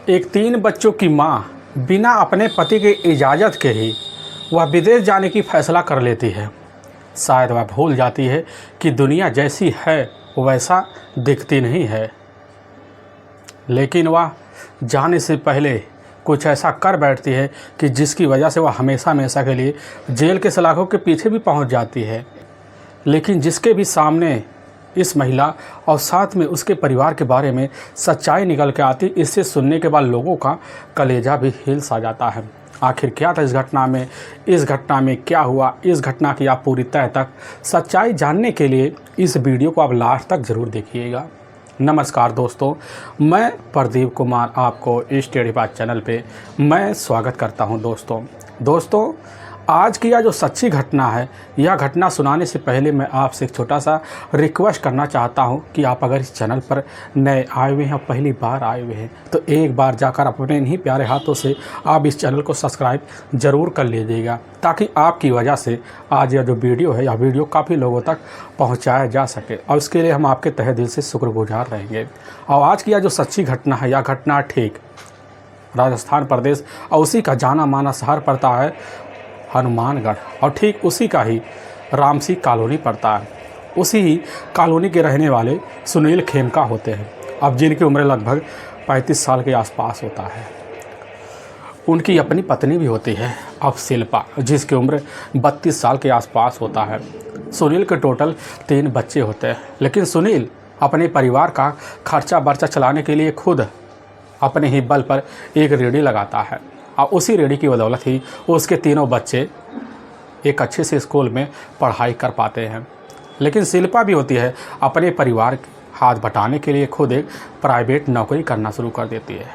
एक 3 बच्चों की माँ बिना अपने पति की इजाज़त के ही वह विदेश जाने की फ़ैसला कर लेती है। शायद वह भूल जाती है कि दुनिया जैसी है वैसा दिखती नहीं है, लेकिन वह जाने से पहले कुछ ऐसा कर बैठती है कि जिसकी वजह से वह हमेशा हमेशा के लिए जेल के सलाखों के पीछे भी पहुंच जाती है। लेकिन जिसके भी सामने इस महिला और साथ में उसके परिवार के बारे में सच्चाई निकल के आती, इससे सुनने के बाद लोगों का कलेजा भी हिल सा जाता है। आखिर क्या था इस घटना में क्या हुआ, इस घटना की आप पूरी तह तक सच्चाई जानने के लिए इस वीडियो को आप लास्ट तक ज़रूर देखिएगा। नमस्कार दोस्तों, मैं प्रदीप कुमार आपको इस टेढ़ी बात चैनल पे मैं स्वागत करता हूं। दोस्तों आज की यह जो सच्ची घटना है, यह घटना सुनाने से पहले मैं आपसे एक छोटा सा रिक्वेस्ट करना चाहता हूं कि आप अगर इस चैनल पर नए आए हुए हैं, पहली बार आए हुए हैं, तो एक बार जाकर अपने इन्हीं प्यारे हाथों से आप इस चैनल को सब्सक्राइब ज़रूर कर लीजिएगा, ताकि आपकी वजह से आज यह जो वीडियो है, यह वीडियो काफ़ी लोगों तक पहुँचाया जा सके, और उसके लिए हम आपके तहे दिल से शुक्रगुजार रहेंगे। और आज की यह जो सच्ची घटना है, यह घटना ठीक राजस्थान प्रदेश और उसी का जाना माना शहर पड़ता है हनुमानगढ़, और ठीक उसी का ही रामसी कॉलोनी पड़ता है। उसी ही कॉलोनी के रहने वाले सुनील खेमका होते हैं, अब जिनकी उम्र लगभग 35 साल के आसपास होता है। उनकी अपनी पत्नी भी होती है अब शिल्पा, जिसकी उम्र 32 साल के आसपास होता है। सुनील के टोटल 3 बच्चे होते हैं, लेकिन सुनील अपने परिवार का खर्चा बर्चा चलाने के लिए खुद अपने ही बल पर एक रेहड़ी लगाता है, और उसी रेहड़ी की बदौलत ही उसके तीनों बच्चे एक अच्छे से स्कूल में पढ़ाई कर पाते हैं। लेकिन शिल्पा भी होती है अपने परिवार हाथ बटाने के लिए खुद एक प्राइवेट नौकरी करना शुरू कर देती है।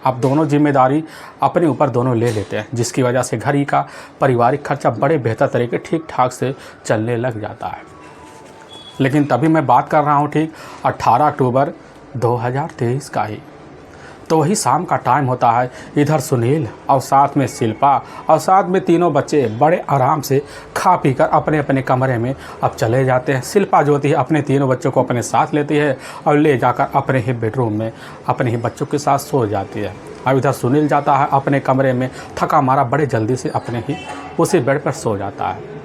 अब दोनों जिम्मेदारी अपने ऊपर दोनों ले लेते हैं, जिसकी वजह से घर ही का पारिवारिक खर्चा बड़े बेहतर तरीके ठीक ठाक से चलने लग जाता है। लेकिन तभी मैं बात कर रहा हूँ ठीक 18 अक्टूबर 2023 का ही। तो वही शाम का टाइम होता है। इधर सुनील और साथ में शिल्पा और साथ में तीनों बच्चे बड़े आराम से खा पी कर अपने अपने कमरे में अब चले जाते हैं। शिल्पा जो होती है अपने तीनों बच्चों को अपने साथ लेती है और ले जाकर अपने ही बेडरूम में अपने ही बच्चों के साथ सो जाती है। अब इधर सुनील जाता है अपने कमरे में, थका मारा बड़े जल्दी से अपने ही उसी बेड पर सो जाता है।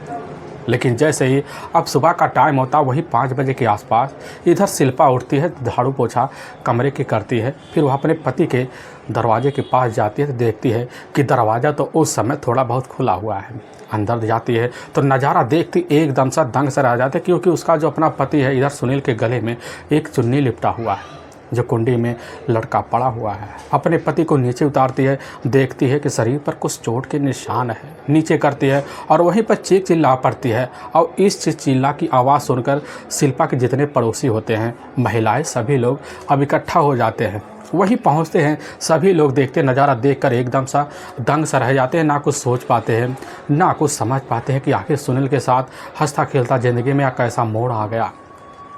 लेकिन जैसे ही अब सुबह का टाइम होता है, वही 5 बजे के आसपास इधर शिल्पा उठती है, झाड़ू पोछा कमरे की करती है, फिर वह अपने पति के दरवाजे के पास जाती है तो देखती है कि दरवाज़ा तो उस समय थोड़ा बहुत खुला हुआ है। अंदर जाती है तो नज़ारा देखती एकदम सा दंग से रह जाते, क्योंकि उसका जो अपना पति है इधर सुनील के गले में एक चुन्नी लिपटा हुआ है, जो कुंडी में लटका पड़ा हुआ है। अपने पति को नीचे उतारती है, देखती है कि शरीर पर कुछ चोट के निशान है, नीचे करती है और वहीं पर चीख चिल्ला पड़ती है। और इस चिल्ला की आवाज़ सुनकर शिल्पा के जितने पड़ोसी होते हैं, महिलाएं, सभी लोग अब इकट्ठा हो जाते हैं। वहीं पहुंचते हैं, सभी लोग देखते नज़ारा देखकर एकदम सा दंग सा रह जाते हैं, ना कुछ सोच पाते हैं, ना कुछ समझ पाते हैं कि आखिर सुनील के साथ हंसता खेलता ज़िंदगी में कैसा मोड़ आ गया।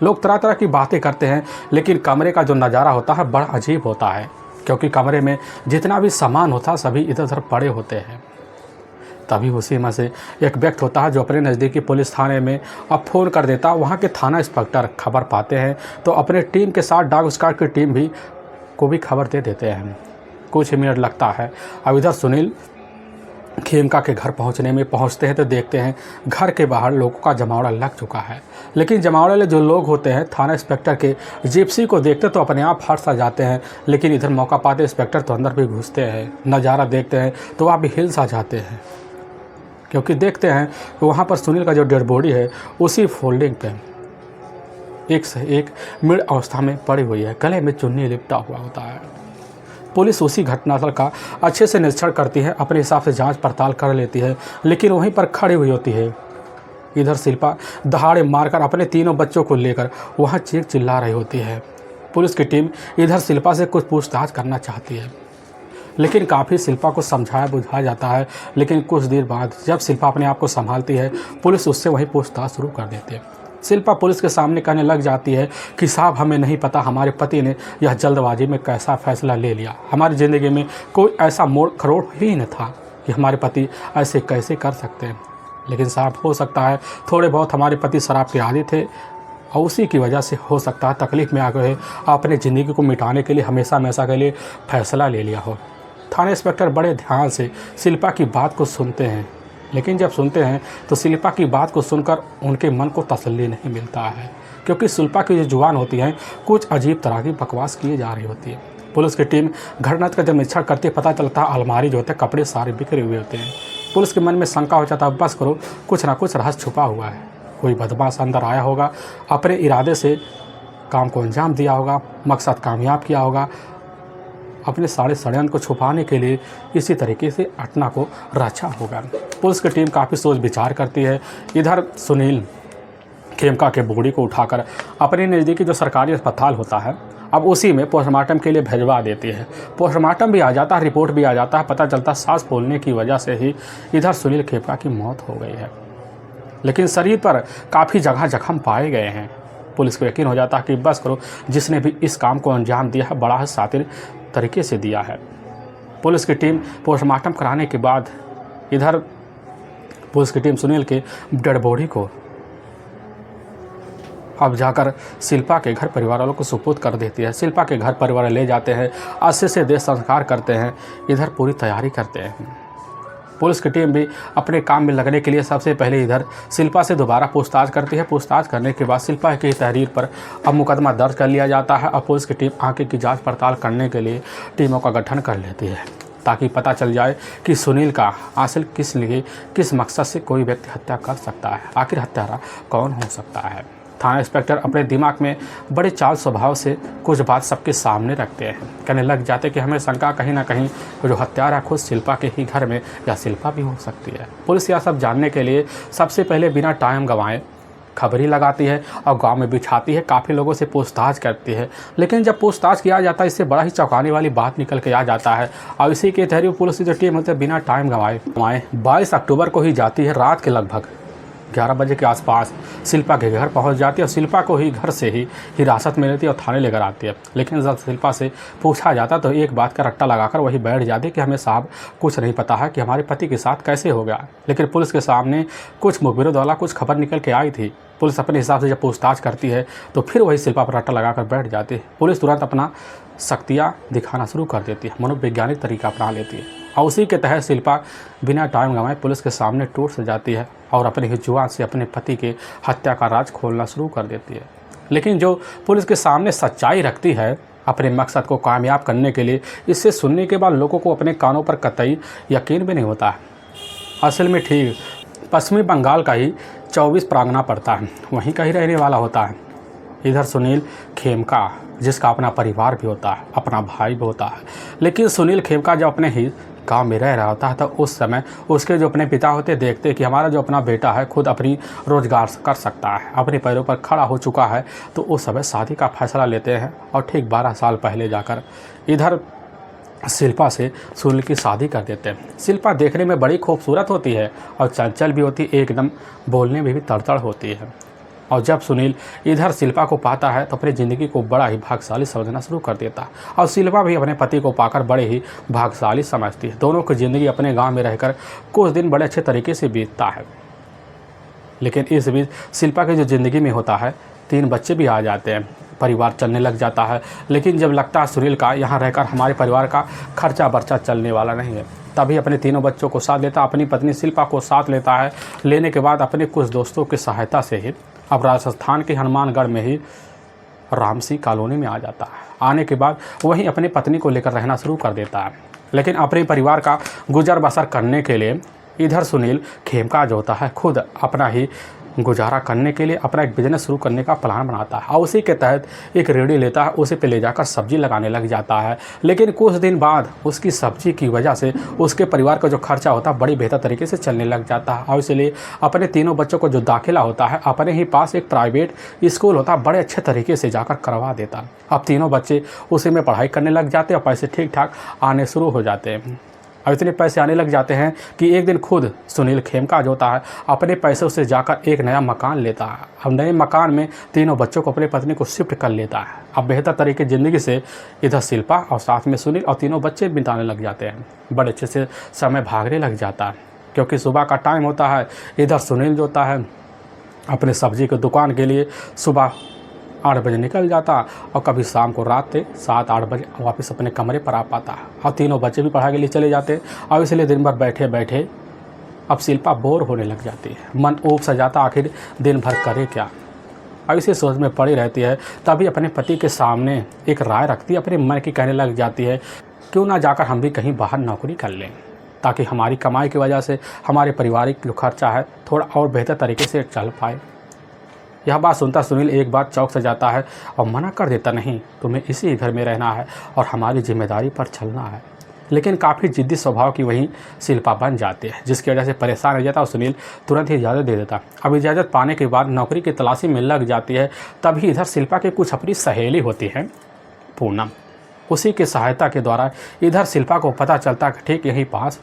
लोग तरह तरह की बातें करते हैं, लेकिन कमरे का जो नज़ारा होता है बड़ा अजीब होता है, क्योंकि कमरे में जितना भी सामान होता है सभी इधर उधर पड़े होते हैं। तभी उसी में से एक व्यक्ति होता है जो अपने नज़दीकी पुलिस थाने में अब फ़ोन कर देता है। वहाँ के थाना इंस्पेक्टर खबर पाते हैं तो अपने टीम के साथ डॉग स्क्वाड की टीम को भी खबर दे देते हैं। कुछ ही मिनट लगता है। अब इधर सुनील खेमका के घर पहुंचते हैं तो देखते हैं घर के बाहर लोगों का जमावड़ा लग चुका है। लेकिन जमावड़े वाले जो लोग होते हैं थाना इंस्पेक्टर के जिप्सी को देखते तो अपने आप हट सा जाते हैं, लेकिन इधर मौका पाते इंस्पेक्टर तो अंदर भी घुसते हैं, नज़ारा देखते हैं तो वहाँ भी हिल सा जाते हैं, क्योंकि देखते हैं कि वहाँ पर सुनील का जो डेड बॉडी है उसी फोल्डिंग पे एक से एक मृत अवस्था में पड़ी हुई है, गले में चुन्नी लिपटा हुआ होता है। पुलिस उसी घटनास्थल का अच्छे से निरीक्षण करती है, अपने हिसाब से जांच पड़ताल कर लेती है, लेकिन वहीं पर खड़ी हुई होती है इधर शिल्पा दहाड़े मारकर अपने तीनों बच्चों को लेकर वहां चीख चिल्ला रही होती है। पुलिस की टीम इधर शिल्पा से कुछ पूछताछ करना चाहती है, लेकिन काफ़ी शिल्पा को समझाया बुझाया जाता है। लेकिन कुछ देर बाद जब शिल्पा अपने आप को संभालती है, पुलिस उससे वही पूछताछ शुरू कर देती है। शिल्पा पुलिस के सामने कहने लग जाती है कि साहब, हमें नहीं पता हमारे पति ने यह जल्दबाजी में कैसा फैसला ले लिया, हमारी ज़िंदगी में कोई ऐसा मोड़ खरोड़ ही न था कि हमारे पति ऐसे कैसे कर सकते हैं। लेकिन साहब, हो सकता है थोड़े बहुत हमारे पति शराब के आदी थे और उसी की वजह से हो सकता है तकलीफ़ में आ गए, अपने ज़िंदगी को मिटाने के लिए हमेशा हमेशा के लिए फ़ैसला ले लिया हो। थाना इंस्पेक्टर बड़े ध्यान से शिल्पा की बात को सुनते हैं, लेकिन जब सुनते हैं तो शिल्पा की बात को सुनकर उनके मन को तसल्ली नहीं मिलता है, क्योंकि शिल्पा की जो जुबान होती है कुछ अजीब तरह की बकवास किए जा रही होती है। पुलिस की टीम घटना का जब निरीक्षण करती है, पता चलता है अलमारी जो होते हैं कपड़े सारे बिखरे हुए होते हैं। पुलिस के मन में शंका हो जाता है, बस करो, कुछ ना कुछ रहस्य छुपा हुआ है। कोई बदमाश अंदर आया होगा, अपने इरादे से काम को अंजाम दिया होगा, मकसद कामयाब किया होगा, अपने सारे षड्यंत्र को छुपाने के लिए इसी तरीके से घटना को रचा होगा। पुलिस की टीम काफ़ी सोच विचार करती है। इधर सुनील खेमका के बॉडी को उठाकर अपने नज़दीकी जो सरकारी अस्पताल होता है अब उसी में पोस्टमार्टम के लिए भिजवा देती है। पोस्टमार्टम भी आ जाता है, रिपोर्ट भी आ जाता है, पता चलता है सांस फूलने की वजह से ही इधर सुनील खेमका की मौत हो गई है। लेकिन शरीर पर काफ़ी जगह जख्म पाए गए हैं। पुलिस को यकीन हो जाता है कि बस करो, जिसने भी इस काम को अंजाम दिया है बड़ा ही शातिर तरीके से दिया है। पुलिस की टीम पोस्टमार्टम कराने के बाद इधर पुलिस की टीम सुनील के डेड बॉडी को अब जाकर शिल्पा के घर परिवार वालों को सुपुर्द कर देती है। शिल्पा के घर परिवार ले जाते हैं, अच्छे से देह संस्कार करते हैं, इधर पूरी तैयारी करते हैं। पुलिस की टीम भी अपने काम में लगने के लिए सबसे पहले इधर शिल्पा से दोबारा पूछताछ करती है। पूछताछ करने के बाद शिल्पा की तहरीर पर अब मुकदमा दर्ज कर लिया जाता है। अब पुलिस की टीम आगे की जांच पड़ताल करने के लिए टीमों का गठन कर लेती है, ताकि पता चल जाए कि सुनील का आखिर किस लिए किस मकसद से कोई व्यक्ति हत्या कर सकता है, आखिर हत्यारा कौन हो सकता है। थाना इंस्पेक्टर अपने दिमाग में बड़े चाल स्वभाव से कुछ बात सबके सामने रखते हैं। कहने लग जाते कि हमें शंका कहीं ना कहीं जो हत्यारा खुद शिल्पा के ही घर में या शिल्पा भी हो सकती है। पुलिस यह सब जानने के लिए सबसे पहले बिना टाइम गंवाए खबरी लगाती है और गांव में बिछाती है, काफ़ी लोगों से पूछताछ करती है। लेकिन जब पूछताछ किया जाता है इससे बड़ा ही चौंकाने वाली बात निकल के आ जाता है। और इसी के तहत पुलिस की जो टीम होती है बिना टाइम गंवाए 22 अक्टूबर को ही जाती है, रात के लगभग 11 बजे के आसपास शिल्पा के घर पहुंच जाती है और शिल्पा को ही घर से ही हिरासत में लेती है और थाने लेकर आती है। लेकिन जब शिल्पा से पूछा जाता तो एक बात का रट्टा लगाकर वही बैठ जाती कि हमें साहब कुछ नहीं पता है कि हमारे पति के साथ कैसे हो गया। लेकिन पुलिस के सामने कुछ मुखबिरों द्वारा कुछ खबर निकल के आई थी। पुलिस अपने हिसाब से जब पूछताछ करती है तो फिर वही शिल्पा पर रट्टा लगाकर बैठ जाती है। पुलिस तुरंत अपना शक्तियाँ दिखाना शुरू कर देती है, मनोवैज्ञानिक तरीका अपना लेती है और उसी के तहत शिल्पा बिना टाइम गंवाए पुलिस के सामने टूट से जाती है और अपने ही जुबान से अपने पति के हत्या का राज खोलना शुरू कर देती है। लेकिन जो पुलिस के सामने सच्चाई रखती है अपने मकसद को कामयाब करने के लिए, इससे सुनने के बाद लोगों को अपने कानों पर कतई यकीन भी नहीं होता है। असल में ठीक पश्चिमी बंगाल का ही 24 परगना पड़ता है, वहीं का ही रहने वाला होता है इधर सुनील खेमका, जिसका अपना परिवार भी होता है, अपना भाई भी होता है। लेकिन सुनील खेमका जब अपने ही गांव में रह रहा होता है तो उस समय उसके जो अपने पिता होते देखते कि हमारा जो अपना बेटा है खुद अपनी रोजगार कर सकता है, अपने पैरों पर खड़ा हो चुका है, तो उस समय शादी का फैसला लेते हैं और ठीक 12 साल पहले जाकर इधर शिल्पा से सुनील की शादी कर देते हैं। शिल्पा देखने में बड़ी खूबसूरत होती है और चंचल भी होती है, एकदम बोलने में भी तड़तड़ होती है। और जब सुनील इधर शिल्पा को पाता है तो अपनी ज़िंदगी को बड़ा ही भाग्यशाली समझना शुरू कर देता है और शिल्पा भी अपने पति को पाकर बड़े ही भाग्यशाली समझती है। दोनों की ज़िंदगी अपने गांव में रहकर कुछ दिन बड़े अच्छे तरीके से बीतता है। लेकिन इस बीच शिल्पा की जो ज़िंदगी में होता है 3 बच्चे भी आ जाते हैं, परिवार चलने लग जाता है। लेकिन जब लगता है सुनील का यहाँ रहकर हमारे परिवार का खर्चा बर्चा चलने वाला नहीं है, तभी अपने तीनों बच्चों को साथ लेता, अपनी पत्नी शिल्पा को साथ लेता है। लेने के बाद अपने कुछ दोस्तों की सहायता से ही अब राजस्थान के हनुमानगढ़ में ही रामसी कॉलोनी में आ जाता है। आने के बाद वहीं अपनी पत्नी को लेकर रहना शुरू कर देता है। लेकिन अपने परिवार का गुजर बसर करने के लिए इधर सुनील खेमका जो होता है खुद अपना ही गुजारा करने के लिए अपना एक बिजनेस शुरू करने का प्लान बनाता है और उसी के तहत एक रेडी लेता है, उसी पे ले जाकर सब्जी लगाने लग जाता है। लेकिन कुछ दिन बाद उसकी सब्जी की वजह से उसके परिवार का जो खर्चा होता है बड़ी बेहतर तरीके से चलने लग जाता है और इसलिए अपने तीनों बच्चों को जो दाखिला होता है अपने ही पास एक प्राइवेट स्कूल होता है बड़े अच्छे तरीके से जाकर करवा देता है। अब तीनों बच्चे उसी में पढ़ाई करने लग जाते हैं और पैसे ठीक ठाक आने शुरू हो जाते हैं। अब इतने पैसे आने लग जाते हैं कि एक दिन खुद सुनील खेमका जो होता है अपने पैसों से जाकर एक नया मकान लेता है। अब नए मकान में तीनों बच्चों को अपनी पत्नी को शिफ्ट कर लेता है। अब बेहतर तरीके ज़िंदगी से इधर शिल्पा और साथ में सुनील और तीनों बच्चे बिताने लग जाते हैं। बड़े अच्छे से समय भागने लग जाता है क्योंकि सुबह का टाइम होता है। इधर सुनील जो होता है अपने सब्जी की दुकान के लिए सुबह 8 बजे निकल जाता और कभी शाम को रात के 7-8 बजे वापस अपने कमरे पर आ पाता। और तीनों बच्चे भी पढ़ाई के लिए चले जाते और इसलिए दिन भर बैठे बैठे अब शिल्पा बोर होने लग जाती है। मन ऊब सा जाता, आखिर दिन भर करे क्या। अब इसी सोच में पड़ी रहती है। तभी अपने पति के सामने एक राय रखती है, अपने मन की कहने लग जाती है, क्यों ना जाकर हम भी कहीं बाहर नौकरी कर लें, ताकि हमारी कमाई की वजह से हमारे पारिवारिक जो खर्चा है थोड़ा और बेहतर तरीके से चल पाए। यह बात सुनता सुनील एक बार चौंक से जाता है और मना कर देता, नहीं, तुम्हें इसी घर में रहना है और हमारी जिम्मेदारी पर चलना है। लेकिन काफ़ी जिद्दी स्वभाव की वहीं शिल्पा बन जाती है, जिसकी वजह से परेशान हो जाता और सुनील तुरंत ही इजाज़त दे देता। अब इजाज़त पाने के बाद नौकरी की तलाशी में लग जाती है। तभी इधर शिल्पा के कुछ अपनी सहेली होती है, पूनम। उसी की सहायता के द्वारा इधर शिल्पा को पता चलता कि ठीक यहीं पास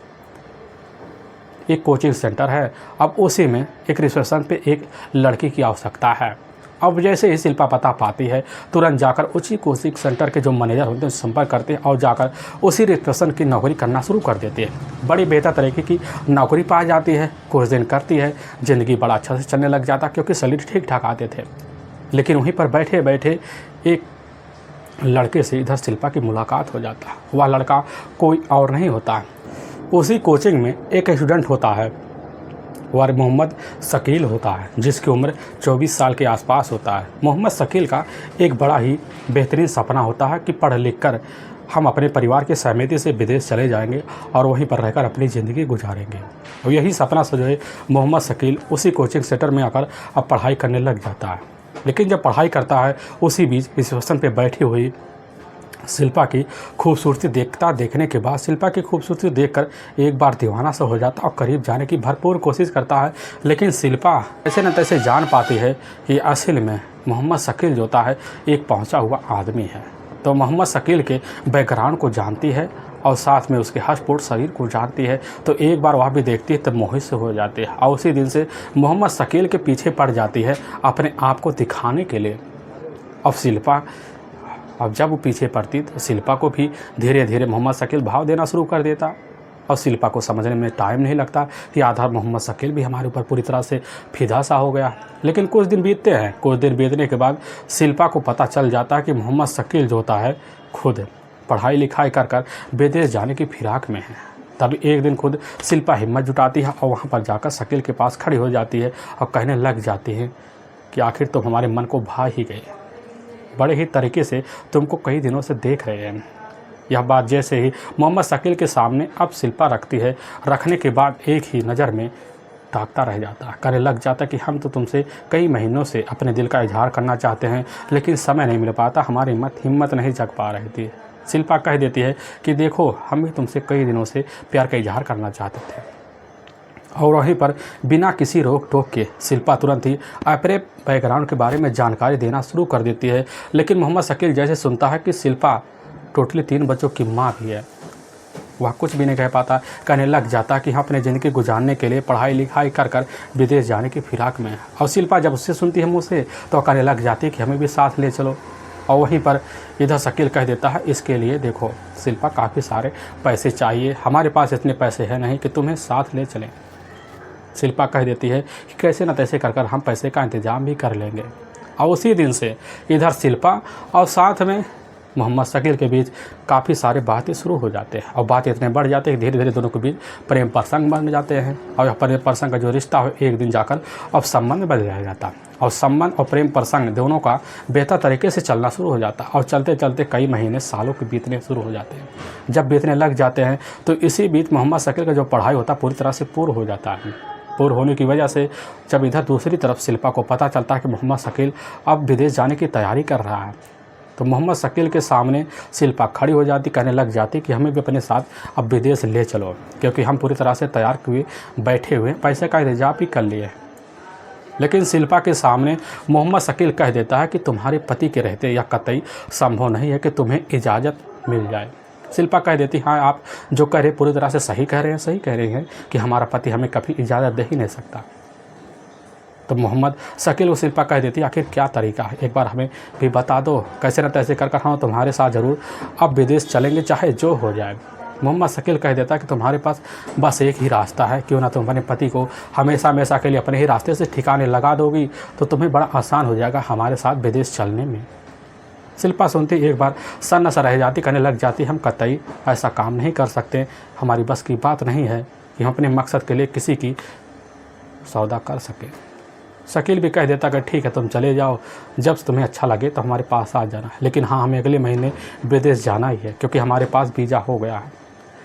एक कोचिंग सेंटर है। अब उसी में एक रिसेप्शन पे एक लड़की की आवश्यकता है। अब जैसे ही शिल्पा पता पाती है, तुरंत जाकर उसी कोचिंग सेंटर के जो मैनेजर होते हैं संपर्क करते हैं और जाकर उसी रिसेप्शन की नौकरी करना शुरू कर देते हैं। बड़ी बेहतर तरीके की नौकरी पा जाती है। कुछ दिन करती है, ज़िंदगी बड़ा अच्छा से चलने लग जाता, क्योंकि सैलरी ठीक ठाक आते थे। लेकिन वहीं पर बैठे बैठे एक लड़के से इधर शिल्पा की मुलाकात हो जाता। वह लड़का कोई और नहीं होता, उसी कोचिंग में एक स्टूडेंट होता है। वह मोहम्मद शकील होता है, जिसकी उम्र 24 साल के आसपास होता है। मोहम्मद शकील का एक बड़ा ही बेहतरीन सपना होता है कि पढ़ लिख कर हम अपने परिवार की सहमति से विदेश चले जाएंगे और वहीं पर रहकर अपनी ज़िंदगी गुजारेंगे। और यही सपना से जो है मोहम्मद शकील उसी कोचिंग सेंटर में आकर अब पढ़ाई करने लग जाता है। लेकिन जब पढ़ाई करता है, उसी बीच रिसेप्शन पर बैठी हुई शिल्पा की खूबसूरती देखने के बाद शिल्पा की खूबसूरती देखकर एक बार दीवाना सा हो जाता और करीब जाने की भरपूर कोशिश करता है। लेकिन शिल्पा ऐसे न तैसे जान पाती है कि असल में मोहम्मद शकील जो होता है एक पहुंचा हुआ आदमी है। तो मोहम्मद शकील के बैकग्राउंड को जानती है और साथ में उसके हष्ट-पुष्ट शरीर को जानती है। तो एक बार वह भी देखती है तब मोहित से हो जाती है और उसी दिन से मोहम्मद शकील के पीछे पड़ जाती है अपने आप को दिखाने के लिए। अब जब वो पीछे पड़ती तो शिल्पा को भी धीरे धीरे मोहम्मद शकील भाव देना शुरू कर देता। और शिल्पा को समझने में टाइम नहीं लगता कि आधा मोहम्मद शकील भी हमारे ऊपर पूरी तरह से फिदा सा हो गया। लेकिन कुछ दिन बीतते हैं। कुछ दिन बीतने के बाद शिल्पा को पता चल जाता है कि मोहम्मद शकील जो होता है खुद पढ़ाई लिखाई कर विदेश जाने की फिराक में है। तभी एक दिन खुद शिल्पा हिम्मत जुटाती है और वहाँ पर जाकर शकील के पास खड़ी हो जाती है और कहने लग जाती है कि आखिर तुम हमारे मन को भा ही गए, बड़े ही तरीके से तुमको कई दिनों से देख रहे हैं। यह बात जैसे ही मोहम्मद शकील के सामने अब शिल्पा रखती है, रखने के बाद एक ही नज़र में ताकता रह जाता, कहने लग जाता कि हम तो तुमसे कई महीनों से अपने दिल का इजहार करना चाहते हैं, लेकिन समय नहीं मिल पाता, हमारी हिम्मत नहीं जग पा रही थी। शिल्पा कह देती है कि देखो, हम भी तुमसे कई दिनों से प्यार का इजहार करना चाहते थे। और वहीं पर बिना किसी रोक टोक के शिल्पा तुरंत ही अपने बैकग्राउंड के बारे में जानकारी देना शुरू कर देती है। लेकिन मोहम्मद शकील जैसे सुनता है कि शिल्पा टोटली 3 बच्चों की माँ भी है, वह कुछ भी नहीं कह पाता, कहने लग जाता कि हम अपनी ज़िंदगी गुजारने के लिए पढ़ाई लिखाई कर विदेश जाने की फिराक में। और शिल्पा जब उससे सुनती है मुँह से तो कहने लग जाती है कि हमें भी साथ ले चलो। और वहीं पर इधर शकील कह देता है, इसके लिए देखो शिल्पा काफ़ी सारे पैसे चाहिए, हमारे पास इतने पैसे हैं नहीं कि तुम्हें साथ ले चलें। शिल्पा कह देती है कि कैसे न तैसे कर हम पैसे का इंतज़ाम भी कर लेंगे। और उसी दिन से इधर शिल्पा और साथ में मोहम्मद शकील के बीच काफ़ी सारे बातें शुरू हो जाते हैं और बातें इतने बढ़ जाते हैं कि धीरे धीरे दोनों के बीच प्रेम प्रसंग बन जाते हैं। और यह प्रेम प्रसंग का जो रिश्ता हो एक दिन जाकर अब संबंध बदल जाता है और संबंध और प्रेम प्रसंग दोनों का बेहतर तरीके से चलना शुरू हो जाता है। और चलते चलते कई महीने सालों के बीतने शुरू हो जाते हैं। जब बीतने लग जाते हैं तो इसी बीच मोहम्मद शकील का जो पढ़ाई होता है पूरी तरह से पूर्ण हो जाता है। पूर्ण होने की वजह से जब इधर दूसरी तरफ शिल्पा को पता चलता है कि मोहम्मद शकील अब विदेश जाने की तैयारी कर रहा है, तो मोहम्मद शकील के सामने शिल्पा खड़ी हो जाती, कहने लग जाती कि हमें भी अपने साथ अब विदेश ले चलो, क्योंकि हम पूरी तरह से तैयार हुए बैठे हुए पैसे का इंतजाम भी कर लिए। लेकिन शिल्पा के सामने मोहम्मद शकील कह देता है कि तुम्हारे पति के रहते यह कतई संभव नहीं है कि तुम्हें इजाज़त मिल जाए। शिल्पा कह देती, हाँ आप जो कह रहे पूरी तरह से सही कह रहे हैं कि हमारा पति हमें कभी इजाज़त दे ही नहीं सकता। तो मोहम्मद शकील को शिल्पा कह देती, आखिर क्या तरीका है, एक बार हमें भी बता दो, कैसे न तैसे कर हम तुम्हारे साथ ज़रूर अब विदेश चलेंगे, चाहे जो हो जाए। मोहम्मद शकील कह देता कि तुम्हारे पास बस एक ही रास्ता है, क्यों ना तुम अपने पति को हमेशा हमेशा के लिए अपने ही रास्ते से ठिकाने लगा दोगी तो तुम्हें बड़ा आसान हो जाएगा हमारे साथ विदेश चलने में। शिल्पा सुनती एक बार सन्न सा रह जाती, कहने लग जाती हम कतई ऐसा काम नहीं कर सकते, हमारी बस की बात नहीं है कि हम अपने मकसद के लिए किसी की सौदा कर सकें। शकील भी कह देता कि ठीक है तुम चले जाओ, जब तुम्हें अच्छा लगे तो हमारे पास आ जाना, लेकिन हाँ हमें अगले महीने विदेश जाना ही है क्योंकि हमारे पास वीज़ा हो गया है।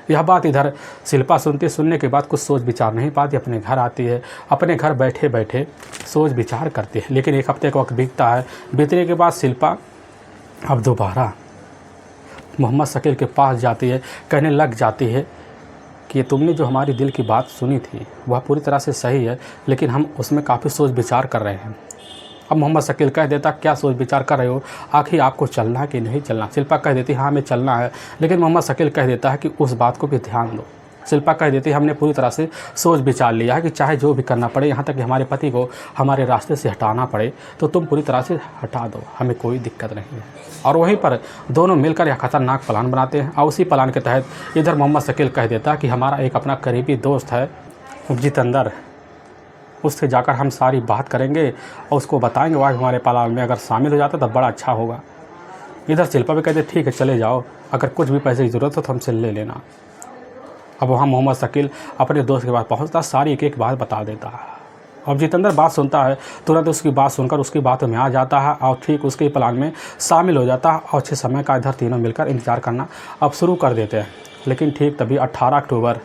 यह बात इधर शिल्पा सुनने के बाद कुछ सोच विचार नहीं पाती, अपने घर आती है, अपने घर बैठे बैठे सोच विचार करती है। लेकिन एक हफ्ते का वक्त बीतता है, बीतने के बाद शिल्पा अब दोबारा मोहम्मद शकील के पास जाती है, कहने लग जाती है कि तुमने जो हमारी दिल की बात सुनी थी वह पूरी तरह से सही है, लेकिन हम उसमें काफ़ी सोच विचार कर रहे हैं। अब मोहम्मद शकील कह देता क्या सोच विचार कर रहे हो, आखिर आपको चलना है कि नहीं चलना। शिल्पा कह देती हाँ हमें चलना है, लेकिन मोहम्मद शकील कह देता है कि उस बात को भी ध्यान दो। शिल्पा कह देती हमने पूरी तरह से सोच विचार लिया है कि चाहे जो भी करना पड़े, यहाँ तक कि हमारे पति को हमारे रास्ते से हटाना पड़े तो तुम पूरी तरह से हटा दो, हमें कोई दिक्कत नहीं है। और वहीं पर दोनों मिलकर यह खतरनाक प्लान बनाते हैं और उसी प्लान के तहत इधर मोहम्मद शकील कह देता कि हमारा एक अपना करीबी दोस्त है जितेंद्र, उससे जाकर हम सारी बात करेंगे और उसको बताएंगे वह हमारे प्लान में अगर शामिल हो जाता तब बड़ा अच्छा होगा। इधर शिल्पा भी कहते ठीक है चले जाओ, अगर कुछ भी पैसे की ज़रूरत हो तो हमसे ले लेना। अब वहाँ मोहम्मद शकील अपने दोस्त के पास पहुँचता, सारी एक एक बात बता देता है। अब जितेंद्र बात सुनता है, तुरंत उसकी बात सुनकर उसकी बातों में आ जाता है और ठीक उसके प्लान में शामिल हो जाता है और अच्छे समय का इधर तीनों मिलकर इंतजार करना अब शुरू कर देते हैं। लेकिन ठीक तभी 18 अक्टूबर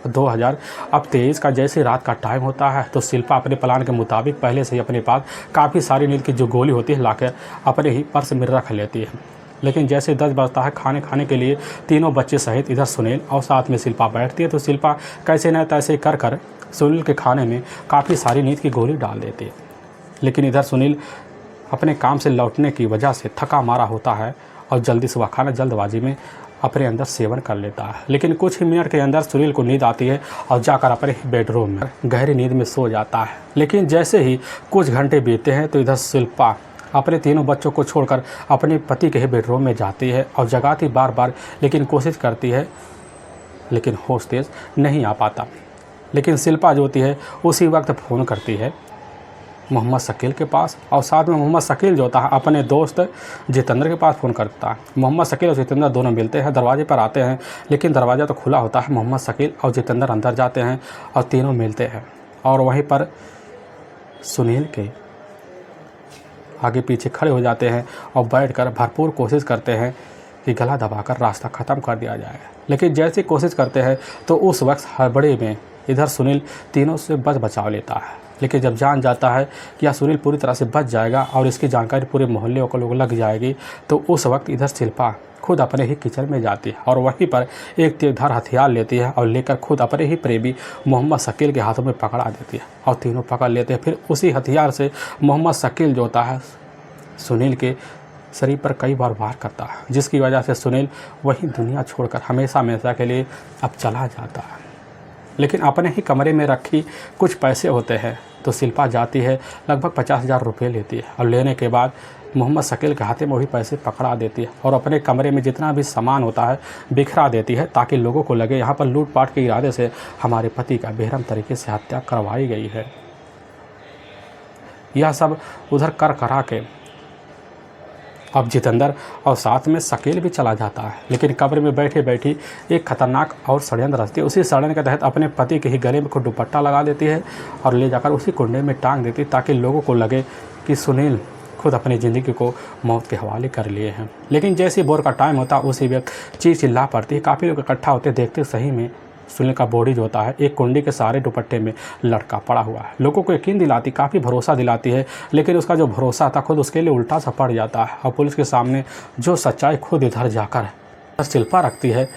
2023 का जैसे रात का टाइम होता है तो शिल्पा अपने प्लान के मुताबिक पहले से ही अपने पास काफ़ी सारी नींद की जो गोली होती है लाकर अपने ही पर्स में रख लेती है। लेकिन जैसे 10 बजता है खाने के लिए तीनों बच्चे सहित इधर सुनील और साथ में शिल्पा बैठती है तो शिल्पा कैसे न तैसे कर सुनील के खाने में काफ़ी सारी नींद की गोली डाल देती है। लेकिन इधर सुनील अपने काम से लौटने की वजह से थका मारा होता है और जल्दी से वह खाना जल्दबाजी में अपने अंदर सेवन कर लेता है। लेकिन कुछ ही मिनट के अंदर सुनील को नींद आती है और जाकर अपने बेडरूम में गहरी नींद में सो जाता है। लेकिन जैसे ही कुछ घंटे बीतते हैं तो इधर शिल्पा अपने तीनों बच्चों को छोड़कर अपने पति के ही बेडरूम में जाती है और जगाती बार लेकिन कोशिश करती है, लेकिन होश तेज नहीं आ पाता। लेकिन शिल्पा जो होती है उसी वक्त फ़ोन करती है मोहम्मद शकील के पास और साथ में मोहम्मद शकील जो होता है अपने दोस्त जितेंद्र के पास फ़ोन करता है। मोहम्मद शकील और जितेंद्र दोनों मिलते हैं, दरवाजे पर आते हैं, लेकिन दरवाज़ा तो खुला होता है। मोहम्मद शकील और जितेंद्र अंदर जाते हैं और तीनों मिलते हैं और वहीं पर सुनील के आगे पीछे खड़े हो जाते हैं और बैठकर भरपूर कोशिश करते हैं कि गला दबाकर रास्ता ख़त्म कर दिया जाए। लेकिन जैसे कोशिश करते हैं तो उस वक्त हड़बड़ी में इधर सुनील तीनों से बचाव लेता है। लेकिन जब जान जाता है कि यह सुनील पूरी तरह से बच जाएगा और इसकी जानकारी पूरे मोहल्ले को लोग लग जाएगी तो उस वक्त इधर शिल्पा खुद अपने ही किचन में जाती है और वहीं पर एक तीरधार हथियार लेती है और लेकर खुद अपने ही प्रेमी मोहम्मद शकील के हाथों में पकड़ा देती है और तीनों पकड़ लेते हैं। फिर उसी हथियार से मोहम्मद शकील जो होता है सुनील के शरीर पर कई बार वार करता है, जिसकी वजह से सुनील वही दुनिया छोड़कर हमेशा हमेशा के लिए अब चला जाता है। लेकिन अपने ही कमरे में रखी कुछ पैसे होते हैं तो शिल्पा जाती है, लगभग 50,000 रुपये लेती है और लेने के बाद मोहम्मद शकील के हाथे में वही पैसे पकड़ा देती है और अपने कमरे में जितना भी सामान होता है बिखरा देती है ताकि लोगों को लगे यहाँ पर लूटपाट के इरादे से हमारे पति का बेरहम तरीके से हत्या करवाई गई है। यह सब उधर कर करा के अब जितेंद्र और साथ में शकील भी चला जाता है। लेकिन कब्र में बैठी बैठी एक खतरनाक और षड्यंत्र रचती है। उसी षड्यंत्र के तहत अपने पति के ही गले में खुद दुपट्टा लगा देती है और ले जाकर उसी कुंडे में टांग देती है ताकि लोगों को लगे कि सुनील खुद अपनी ज़िंदगी को मौत के हवाले कर लिए हैं। लेकिन जैसे बोर का टाइम होता उसी वक्त चिल्ला पड़ती है, काफ़ी लोग इकट्ठा होते देखते सही में सुनील का बॉडी जो होता है एक कुंडी के सारे दुपट्टे में लटका पड़ा हुआ है। लोगों को यकीन दिलाती, काफ़ी भरोसा दिलाती है, लेकिन उसका जो भरोसा था खुद उसके लिए उल्टा सा पड़ जाता है और पुलिस के सामने जो सच्चाई खुद इधर जाकर शिल्पा रखती है,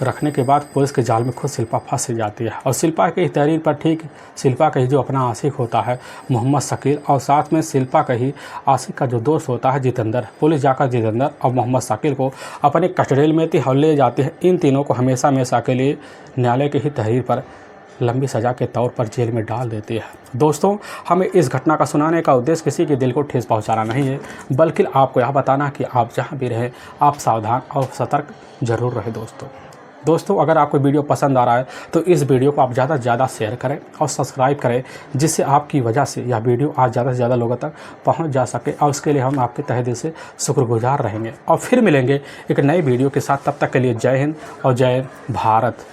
रखने के बाद पुलिस के जाल में खुद शिल्पा फंस जाती है। और शिल्पा की तहरीर पर ठीक शिल्पा का ही जो अपना आशिक होता है मोहम्मद शकील और साथ में शिल्पा का ही आशिक का जो दोस्त होता है जितेंद्र, पुलिस जाकर जितेंद्र और मोहम्मद शकील को अपने कस्टडी में और ले जाते हैं। इन तीनों को हमेशा हमेशा के लिए न्यायालय की ही तहरीर पर लंबी सज़ा के तौर पर जेल में डाल देती है। दोस्तों, हमें इस घटना का सुनाने का उद्देश्य किसी के दिल को ठेस पहुंचाना नहीं है, बल्कि आपको यह बताना कि आप जहां भी रहें आप सावधान और सतर्क जरूर रहें। दोस्तों। दोस्तों, अगर आपको वीडियो पसंद आ रहा है तो इस वीडियो को आप ज़्यादा से ज़्यादा शेयर करें और सब्सक्राइब करें, जिससे आपकी वजह से यह वीडियो आज ज़्यादा से ज़्यादा लोगों तक पहुंच जा सके, और उसके लिए हम आपके तहे दिल से शुक्रगुजार रहेंगे। और फिर मिलेंगे एक नए वीडियो के साथ। तब तक के लिए जय हिंद और जय भारत।